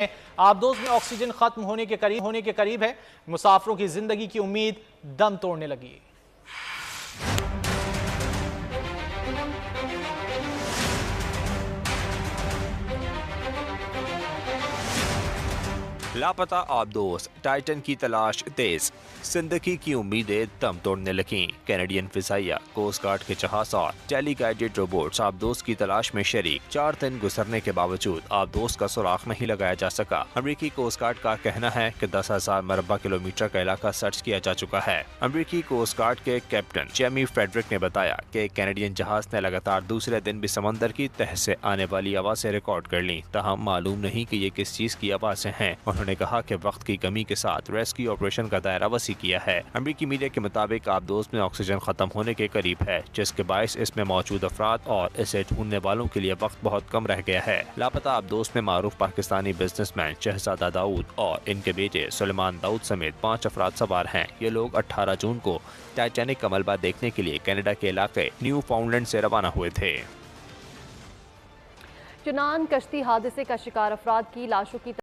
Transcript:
आबदोज में ऑक्सीजन खत्म होने के करीब है। मुसाफिरों की जिंदगी की उम्मीद दम तोड़ने लगी। लापता आबदोज, टाइटन की तलाश तेज, जिंदगी की उम्मीदें दम तोड़ने लगी। कैनेडियन फिजाइया, कोस्ट गार्ड के जहाज और टेली गाइडेड रोबोट्स आबदोज की तलाश में शरीक। 4 दिन गुजरने के बावजूद आबदोज का सुराग नहीं लगाया जा सका। अमरीकी कोस्ट गार्ड का कहना है कि 10,000 मरबा किलोमीटर का इलाका सर्च किया जा चुका है। अमरीकी कोस्ट गार्ड के कैप्टन जेमी फ्रेडरिक ने बताया कि कैनेडियन जहाज ने लगातार दूसरे दिन भी समंदर की तह से आने वाली आवाजें रिकॉर्ड कर ली, तहम मालूम नहीं कि ये किस चीज की आवाजें हैं। उन्होंने कहा कि वक्त की कमी के साथ रेस्क्यू ऑपरेशन का दायरा वसी किया है। अमरीकी मीडिया के मुताबिक आबदोज में ऑक्सीजन खत्म होने के करीब है, जिसके बायस इसमें मौजूद अफराद और इसे ढूंढने वालों के लिए वक्त बहुत कम रह गया है। लापता आबदोज में मारूफ पाकिस्तानी बिजनेसमैन शहजादा दाऊद और इनके बेटे सुलेमान दाऊद समेत 5 अफराद सवार हैं। ये लोग 18 जून को टाइटैनिक का मलबा देखने के लिए कनाडा के इलाके न्यू फाउंडलैंड से रवाना हुए थे। चुनान कश्ती हादसे का शिकार अफराद की लाशों की